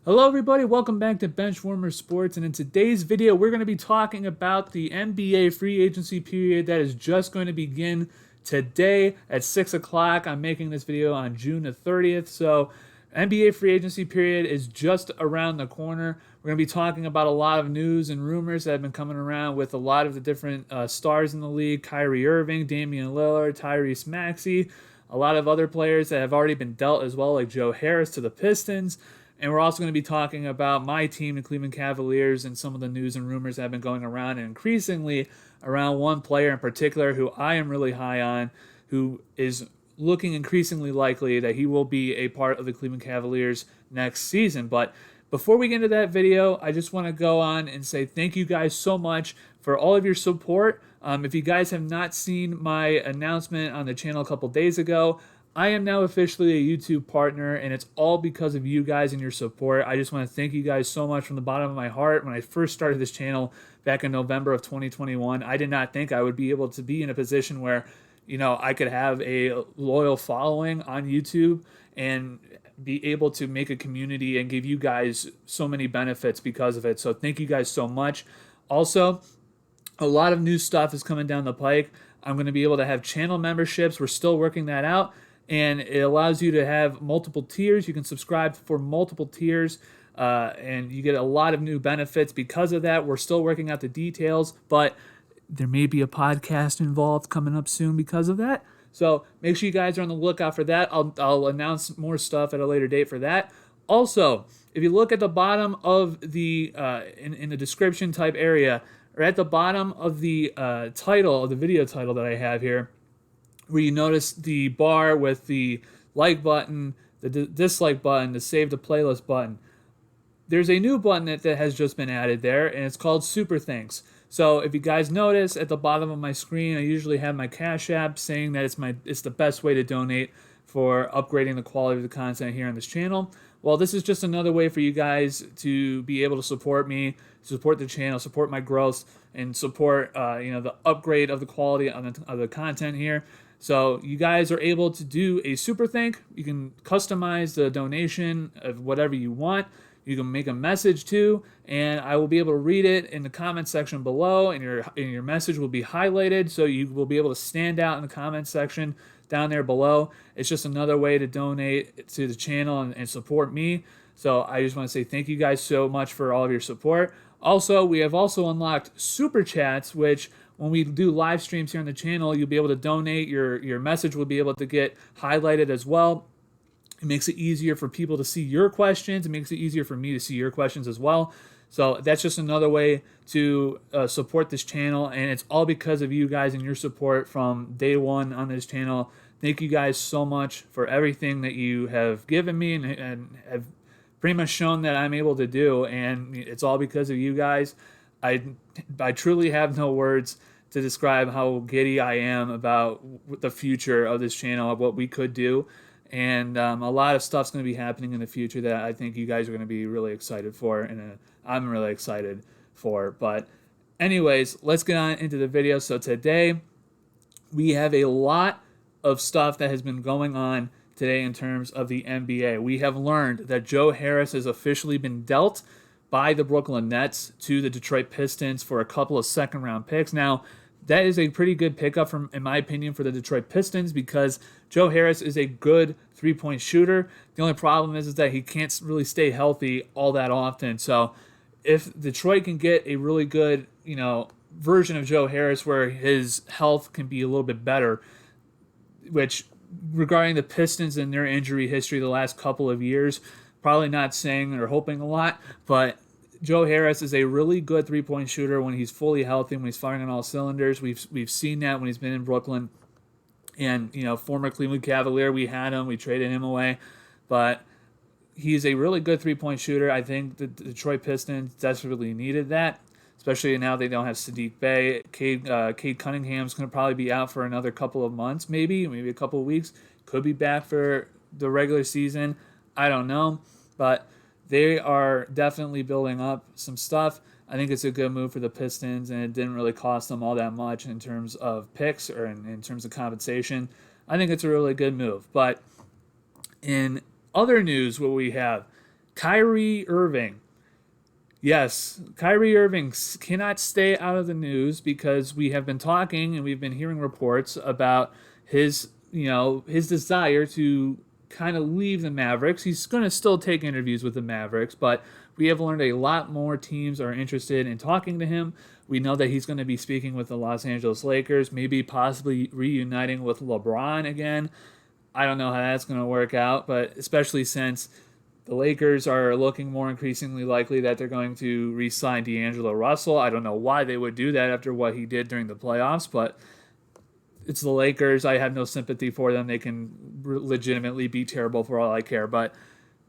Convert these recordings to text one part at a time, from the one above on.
Hello everybody, welcome back to Benchwarmer Sports, and in today's video we're going to be talking about the NBA free agency period that is just going to begin today at 6 o'clock. I'm making this video on June the 30th, so NBA free agency period is just around the corner. We're going to be talking about a lot of news and rumors that have been coming around with a lot of the different stars in the league: Kyrie Irving, Damian Lillard, Tyrese Maxiell, a lot of other players that have already been dealt as well, like Joe Harris to the Pistons. And we're also going to be talking about my team, the Cleveland Cavaliers, and some of the news and rumors that have been going around, and increasingly around one player in particular who I am really high on, who is looking increasingly likely that he will be a part of the Cleveland Cavaliers next season. But before we get into that video, I just want to go on and say thank you guys so much for all of your support. If you guys have not seen my announcement on the channel a couple days ago, I am now officially a YouTube partner, and it's all because of you guys and your support. I just want to thank you guys so much from the bottom of my heart. When I first started this channel back in November of 2021, I did not think I would be able to be in a position where, I could have a loyal following on YouTube and be able to make a community and give you guys so many benefits because of it. So thank you guys so much. Also, a lot of new stuff is coming down the pike. I'm going to be able to have channel memberships. We're still working that out. And it allows you to have multiple tiers. You can subscribe for multiple tiers, and you get a lot of new benefits because of that. We're still working out the details, but there may be a podcast involved coming up soon because of that. So make sure you guys are on the lookout for that. I'll announce more stuff at a later date for that. Also, if you look at the bottom of the in the description type area, or at the bottom of the title of the video title that I have here, where you notice the bar with the like button, the dislike button, the save to playlist button. There's a new button that has just been added there, and it's called Super Thanks. So if you guys notice at the bottom of my screen, I usually have my Cash App saying that it's the best way to donate for upgrading the quality of the content here on this channel. Well, this is just another way for you guys to be able to support me, support the channel, support my growth, and support the upgrade of the quality of the content here. So you guys are able to do a super thank. You can customize the donation of whatever you want. You can make a message too, and I will be able to read it in the comment section below, and your message will be highlighted, so you will be able to stand out in the comment section down there below. It's just another way to donate to the channel and support me. So I just want to say thank you guys so much for all of your support. Also, we have also unlocked super chats, which when we do live streams here on the channel, you'll be able to donate. Your message will be able to get highlighted as well. It makes it easier for people to see your questions. It makes it easier for me to see your questions as well. So that's just another way to support this channel, and it's all because of you guys and your support from day one on this channel. Thank you guys so much for everything that you have given me and have pretty much shown that I'm able to do, and it's all because of you guys. I truly have no words to describe how giddy I am about the future of this channel, of what we could do. And a lot of stuff's going to be happening in the future that I think you guys are going to be really excited for, and I'm really excited for. But anyways, let's get on into the video. So today, we have a lot of stuff that has been going on today in terms of the NBA. We have learned that Joe Harris has officially been dealt by the Brooklyn Nets to the Detroit Pistons for a couple of second-round picks. Now, that is a pretty good pickup, in my opinion, for the Detroit Pistons, because Joe Harris is a good three-point shooter. The only problem is that he can't really stay healthy all that often. So if Detroit can get a really good, version of Joe Harris where his health can be a little bit better, which regarding the Pistons and their injury history the last couple of years, probably not saying or hoping a lot, but Joe Harris is a really good three-point shooter when he's fully healthy, when he's firing on all cylinders. We've seen that when he's been in Brooklyn. And, former Cleveland Cavalier, we had him, we traded him away. But he's a really good three-point shooter. I think the Detroit Pistons desperately needed that, especially now they don't have Sadiq Bey. Cade Cunningham's going to probably be out for another couple of months, maybe a couple of weeks. Could be back for the regular season. I don't know. But they are definitely building up some stuff. I think it's a good move for the Pistons, and it didn't really cost them all that much in terms of picks or in terms of compensation. I think it's a really good move. But in other news, what we have, Kyrie Irving. Yes, Kyrie Irving cannot stay out of the news because we have been talking and we've been hearing reports about his desire to kind of leave the Mavericks. He's going to still take interviews with the Mavericks, but we have learned a lot more teams are interested in talking to him. We know that he's going to be speaking with the Los Angeles Lakers, maybe possibly reuniting with LeBron again. I don't know how that's going to work out, but especially since the Lakers are looking more increasingly likely that they're going to re-sign D'Angelo Russell. I don't know why they would do that after what he did during the playoffs, but it's the Lakers. I have no sympathy for them. They can legitimately be terrible for all I care, but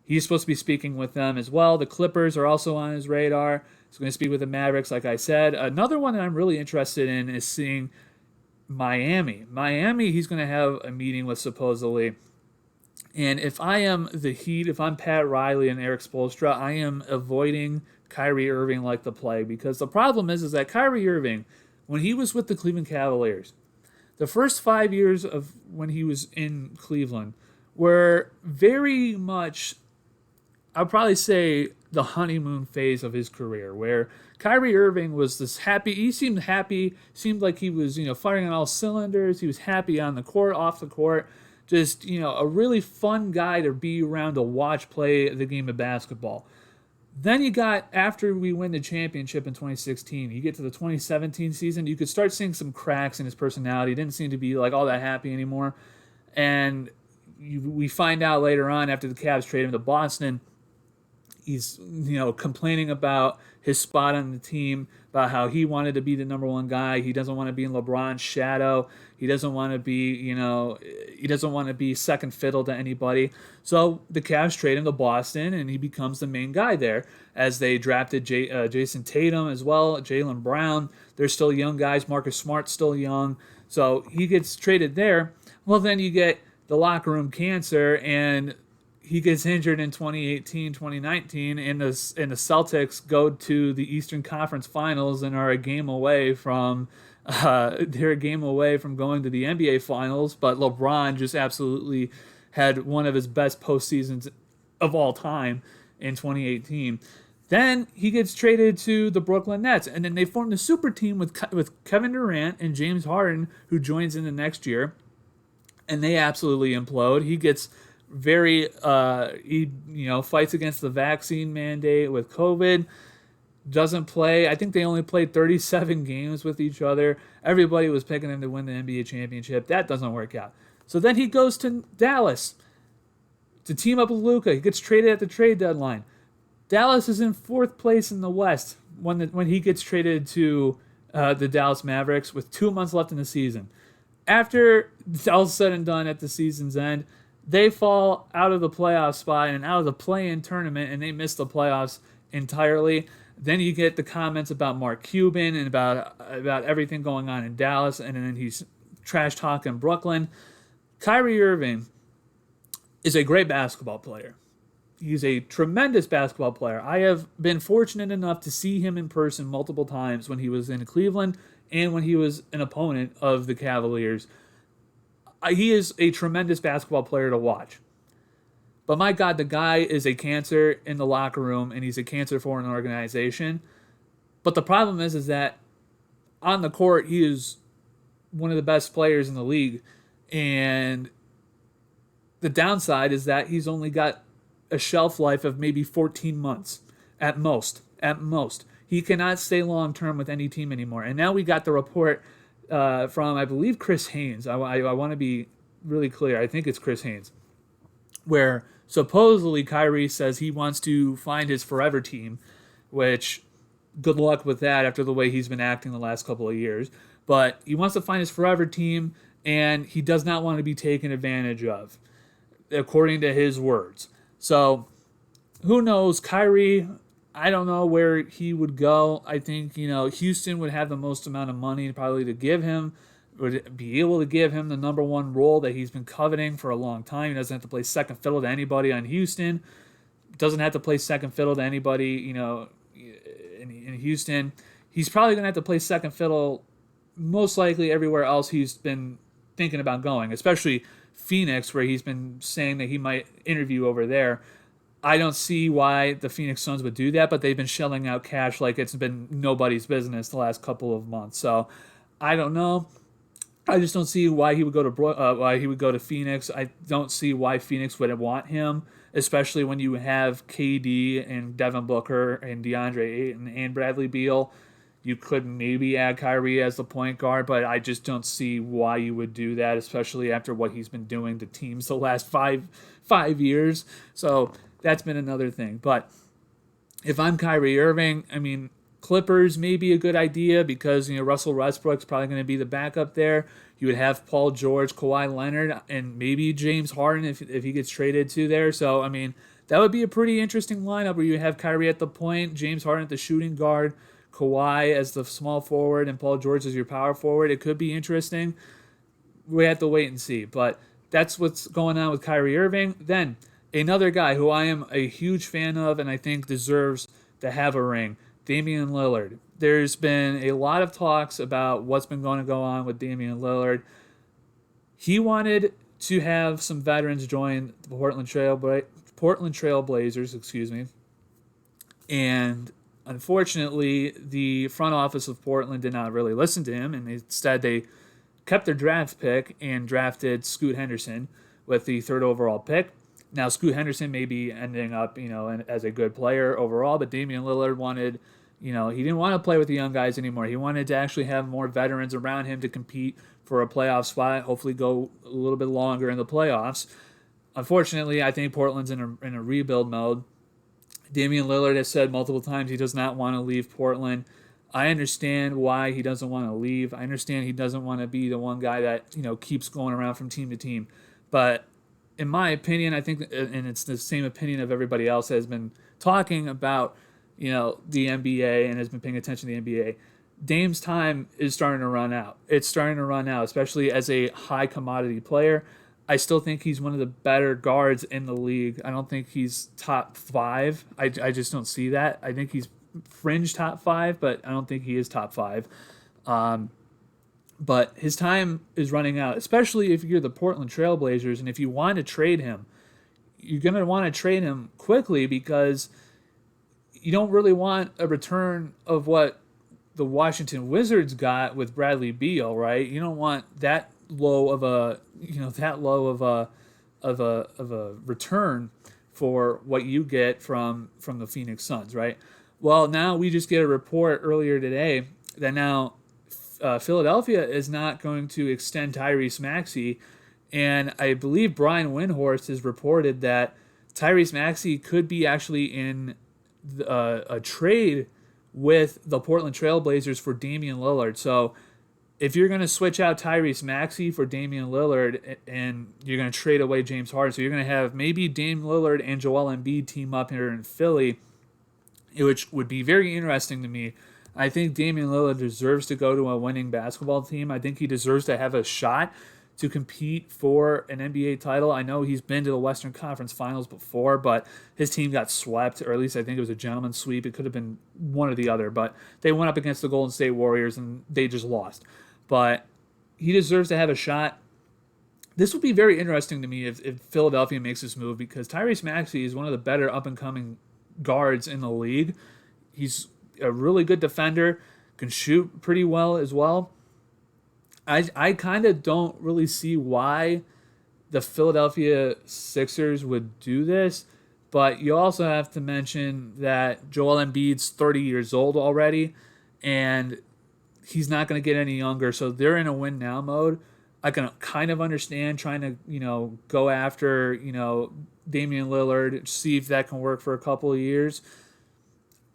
he's supposed to be speaking with them as well. The Clippers are also on his radar. He's going to speak with the Mavericks, like I said. Another one that I'm really interested in is seeing Miami. Miami, he's going to have a meeting with supposedly. And if I am the Heat, if I'm Pat Riley and Eric Spoelstra, I am avoiding Kyrie Irving like the plague, because the problem is that Kyrie Irving, when he was with the Cleveland Cavaliers, the first 5 years of when he was in Cleveland were very much, I'd probably say, the honeymoon phase of his career, where Kyrie Irving was this happy. He seemed happy, seemed like he was, firing on all cylinders. He was happy on the court, off the court. Just, a really fun guy to be around, to watch play the game of basketball. Then you got, after we win the championship in 2016, you get to the 2017 season, you could start seeing some cracks in his personality. He didn't seem to be like all that happy anymore. And we find out later on, after the Cavs trade him to Boston, he's, complaining about his spot on the team, about how he wanted to be the number one guy. He doesn't want to be in LeBron's shadow. He doesn't want to be, he doesn't want to be second fiddle to anybody. So the Cavs trade him to Boston, and he becomes the main guy there, as they drafted Jason Tatum as well, Jaylen Brown. They're still young guys. Marcus Smart's still young. So he gets traded there. Well, then you get the locker room cancer, and he gets injured in 2018, 2019, and the Celtics go to the Eastern Conference Finals and are a game away from going to the NBA Finals. But LeBron just absolutely had one of his best postseasons of all time in 2018. Then he gets traded to the Brooklyn Nets, and then they form the super team with Kevin Durant and James Harden, who joins in the next year, and they absolutely implode. He gets fights against the vaccine mandate with COVID, doesn't play. I think they only played 37 games with each other. Everybody was picking him to win the NBA championship. That doesn't work out. So then he goes to Dallas to team up with Luka. He gets traded at the trade deadline. Dallas is in fourth place in the West when he gets traded to the Dallas Mavericks with 2 months left in the season. After all said and done at the season's end, they fall out of the playoff spot and out of the play-in tournament, and they miss the playoffs entirely. Then you get the comments about Mark Cuban and about everything going on in Dallas, and then he's trash-talking Brooklyn. Kyrie Irving is a great basketball player. He's a tremendous basketball player. I have been fortunate enough to see him in person multiple times when he was in Cleveland and when he was an opponent of the Cavaliers. He is a tremendous basketball player to watch. But my God, the guy is a cancer in the locker room, and he's a cancer for an organization. But the problem is that on the court, he is one of the best players in the league. And the downside is that he's only got a shelf life of maybe 14 months at most. At most. He cannot stay long-term with any team anymore. And now we got the report from, I believe, Chris Haynes. I want to be really clear. I think it's Chris Haynes, where supposedly Kyrie says he wants to find his forever team, which good luck with that after the way he's been acting the last couple of years. But he wants to find his forever team, and he does not want to be taken advantage of, according to his words. So who knows? Kyrie, I don't know where he would go. I think, Houston would have the most amount of money probably to give him, would be able to give him the number one role that he's been coveting for a long time. He doesn't have to play second fiddle to anybody on Houston. Doesn't have to play second fiddle to anybody, in Houston. He's probably going to have to play second fiddle most likely everywhere else he's been thinking about going, especially Phoenix, where he's been saying that he might interview over there. I don't see why the Phoenix Suns would do that, but they've been shelling out cash like it's been nobody's business the last couple of months. So I don't know. I just don't see why he would go to Phoenix. I don't see why Phoenix would want him, especially when you have KD and Devin Booker and DeAndre Ayton and Bradley Beal. You could maybe add Kyrie as the point guard, but I just don't see why you would do that, especially after what he's been doing to teams the last five years. So that's been another thing. But if I'm Kyrie Irving, I mean, Clippers may be a good idea because Russell Westbrook's probably going to be the backup there. You would have Paul George, Kawhi Leonard, and maybe James Harden if he gets traded to there. So I mean, that would be a pretty interesting lineup where you have Kyrie at the point, James Harden at the shooting guard, Kawhi as the small forward, and Paul George as your power forward. It could be interesting. We have to wait and see. But that's what's going on with Kyrie Irving. Then another guy who I am a huge fan of and I think deserves to have a ring, Damian Lillard. There's been a lot of talks about what's been going to go on with Damian Lillard. He wanted to have some veterans join the Portland Trail Blazers, and unfortunately, the front office of Portland did not really listen to him, and instead they kept their draft pick and drafted Scoot Henderson with the third overall pick. Now, Scoot Henderson may be ending up, as a good player overall, but Damian Lillard wanted, he didn't want to play with the young guys anymore. He wanted to actually have more veterans around him to compete for a playoff spot, hopefully go a little bit longer in the playoffs. Unfortunately, I think Portland's in a rebuild mode. Damian Lillard has said multiple times he does not want to leave Portland. I understand why he doesn't want to leave. I understand he doesn't want to be the one guy that, keeps going around from team to team. But in my opinion, I think, and it's the same opinion of everybody else that has been talking about, the NBA and has been paying attention to the NBA, Dame's time is starting to run out. It's starting to run out, especially as a high commodity player. I still think he's one of the better guards in the league. I don't think he's top 5. I just don't see that. I think he's fringe top 5, but I don't think he is top 5. But his time is running out, especially if you're the Portland Trail Blazers, and if you want to trade him, you're going to want to trade him quickly because you don't really want a return of what the Washington Wizards got with Bradley Beal, right? You don't want that low of a return for what you get from the Phoenix Suns, right? Well, now we just get a report earlier today that now Philadelphia is not going to extend Tyrese Maxiell, and I believe Brian Windhorst has reported that Tyrese Maxiell could be actually in a trade with the Portland Trail Blazers for Damian Lillard. So if you're going to switch out Tyrese Maxiell for Damian Lillard and you're going to trade away James Harden, so you're going to have maybe Dame Lillard and Joel Embiid team up here in Philly, which would be very interesting to me. I think Damian Lillard deserves to go to a winning basketball team. I think he deserves to have a shot to compete for an NBA title. I know he's been to the Western Conference Finals before, but his team got swept, or at least I think it was a gentleman's sweep. It could have been one or the other, but they went up against the Golden State Warriors and they just lost. But he deserves to have a shot. This would be very interesting to me if Philadelphia makes this move because Tyrese Maxiell is one of the better up-and-coming guards in the league. He's a really good defender, can shoot pretty well as well. I kind of don't really see why the Philadelphia Sixers would do this, but you also have to mention that Joel Embiid's 30 years old already, and he's not going to get any younger, so they're in a win-now mode. I can kind of understand trying to, go after, Damian Lillard, see if that can work for a couple of years.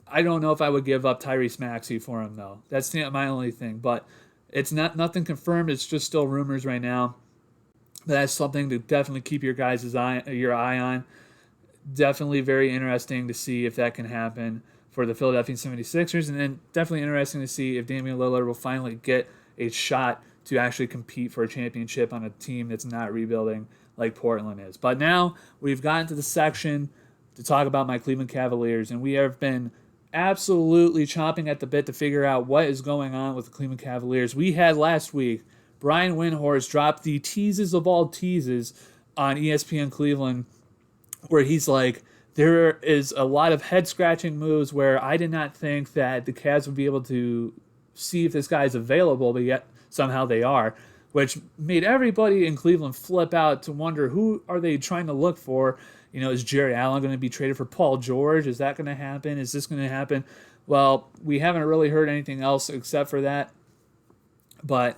I don't know if I would give up Tyrese Maxiell for him, though. That's my only thing, but it's nothing confirmed. It's just still rumors right now. But that's something to definitely keep your eye on. Definitely very interesting to see if that can happen for the Philadelphia 76ers, and then definitely interesting to see if Damian Lillard will finally get a shot to actually compete for a championship on a team that's not rebuilding like Portland is. But now we've gotten to the section to talk about my Cleveland Cavaliers, and we have been absolutely chomping at the bit to figure out what is going on with the Cleveland Cavaliers. We had last week, Brian Windhorst dropped the teases of all teases on ESPN Cleveland, where he's like, there is a lot of head scratching moves where I did not think that the Cavs would be able to see if this guy is available, but yet somehow they are, which made everybody in Cleveland flip out to wonder who are they trying to look for. Is Jared Allen going to be traded for Paul George? Is that going to happen? Is this going to happen? Well, we haven't really heard anything else except for that. But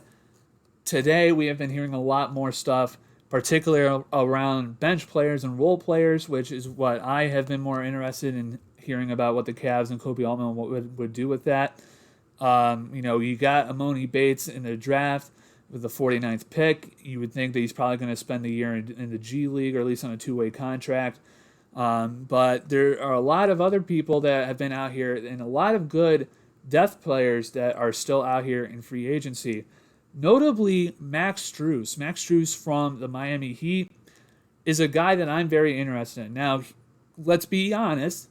today we have been hearing a lot more stuff, particularly around bench players and role players, which is what I have been more interested in hearing about, what the Cavs and Kobe Altman would do with that. You got Amoni Bates in the draft with the 49th pick. You would think that he's probably going to spend the year in the G League, or at least on a two-way contract. But there are a lot of other people that have been out here, and a lot of good depth players that are still out here in free agency. Notably, Max Strus. Max Strus from the Miami Heat is a guy that I'm very interested in. Now, let's be honest,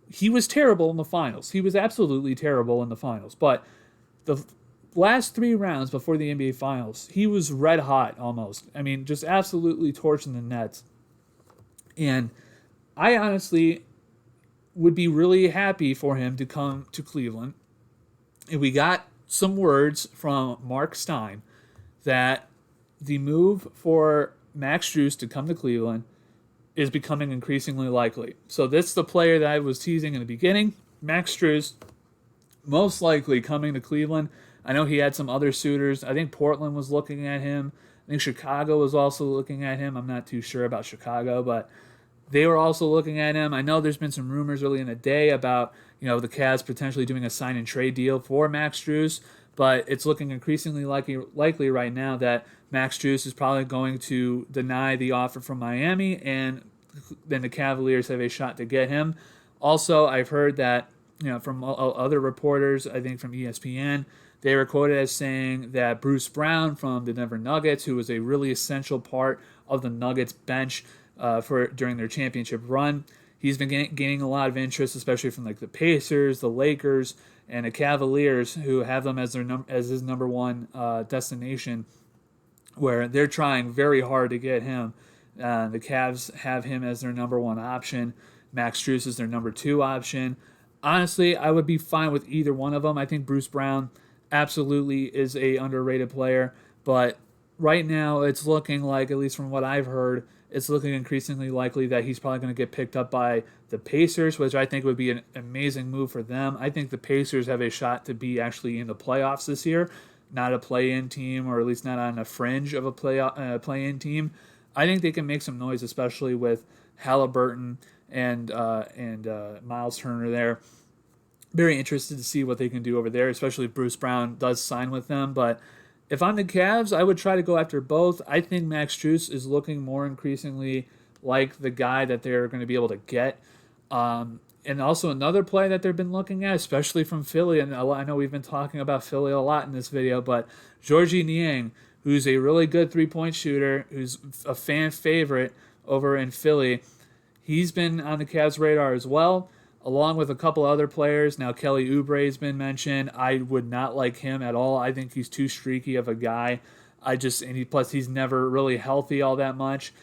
he was terrible in the finals. He was absolutely terrible in the finals. But the last 3 rounds before the NBA Finals, he was red hot almost. I mean, just absolutely torching the Nets. And I honestly would be really happy for him to come to Cleveland. And we got some words from Mark Stein that the move for Max Strus to come to Cleveland is becoming increasingly likely. So this is the player that I was teasing in the beginning. Max Strus most likely coming to Cleveland. I know he had some other suitors. I think Portland was looking at him. I think Chicago was also looking at him. I'm not too sure about Chicago, but they were also looking at him. I know there's been some rumors early in the day about, the Cavs potentially doing a sign and trade deal for Max Strus, but it's looking increasingly likely right now that Max Strus is probably going to deny the offer from Miami, and then the Cavaliers have a shot to get him. Also, I've heard that, from other reporters, I think from ESPN, they were quoted as saying that Bruce Brown from the Denver Nuggets, who was a really essential part of the Nuggets bench during their championship run, he's been gaining a lot of interest, especially from like the Pacers, the Lakers, and the Cavaliers, who have them as his number one destination, where they're trying very hard to get him. The Cavs have him as their number one option. Max Strus is their number 2 option. Honestly, I would be fine with either one of them. I think Bruce Brown absolutely is a underrated player, but right now it's looking like, at least from what I've heard, it's looking increasingly likely that he's probably going to get picked up by the Pacers, which I think would be an amazing move for them. I think the Pacers have a shot to be actually in the playoffs this year, not a play-in team, or at least not on a fringe of a play-in team. I think they can make some noise, especially with Halliburton and Miles Turner there. Very interested to see what they can do over there, especially if Bruce Brown does sign with them. But if I'm the Cavs, I would try to go after both. I think Max Strus is looking more increasingly like the guy that they're going to be able to get. And also another play that they've been looking at, especially from Philly, and I know we've been talking about Philly a lot in this video, but Georgie Niang, who's a really good three-point shooter, who's a fan favorite over in Philly, he's been on the Cavs' radar as well, along with a couple other players. Now, Kelly Oubre has been mentioned. I would not like him at all. I think he's too streaky of a guy. Plus he's never really healthy all that much.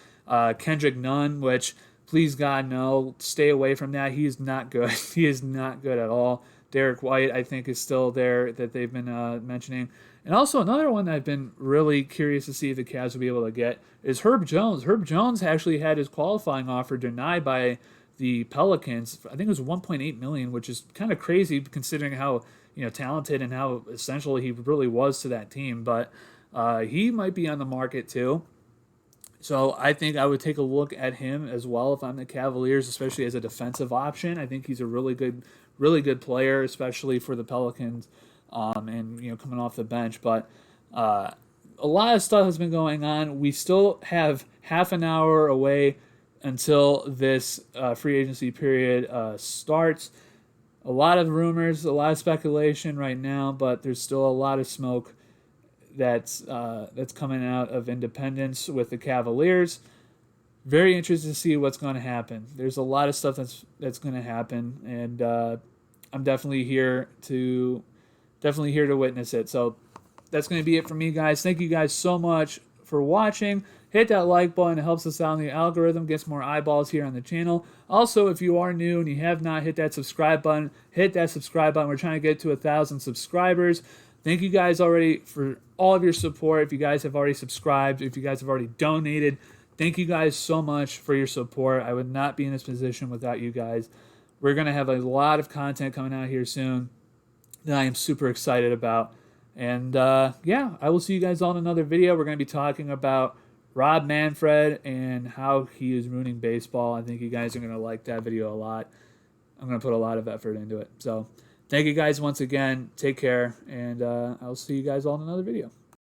Kendrick Nunn, which, please God, no, stay away from that. He is not good. He is not good at all. Derek White, I think, is still there that they've been mentioning. And also another one that I've been really curious to see if the Cavs will be able to get is Herb Jones. Herb Jones actually had his qualifying offer denied by the Pelicans. I think it was $1.8 million, which is kind of crazy considering how talented and how essential he really was to that team. But he might be on the market too. So I think I would take a look at him as well if I'm the Cavaliers, especially as a defensive option. I think he's a really good player, especially for the Pelicans, and coming off the bench. But a lot of stuff has been going on. We still have half an hour away until this free agency period starts. A lot of rumors, a lot of speculation right now, but there's still a lot of smoke that's coming out of Independence with the Cavaliers. Very interested to see what's going to happen. There's a lot of stuff that's going to happen, and I'm definitely here to witness it. So that's going to be it for me, guys. Thank you guys so much for watching. hit that like button. It helps us out in the algorithm, gets more eyeballs here on the channel. Also, if you are new and you have not hit that subscribe button, hit that subscribe button. We're trying to get to 1,000 subscribers. Thank you guys already for all of your support. If you guys have already subscribed, if you guys have already donated, thank you guys so much for your support. I would not be in this position without you guys. We're going to have a lot of content coming out here soon that I am super excited about. And yeah, I will see you guys all in another video. We're going to be talking about Rob Manfred and how he is ruining baseball. I think you guys are going to like that video a lot. I'm going to put a lot of effort into it. So thank you guys once again. Take care, and I'll see you guys all in another video.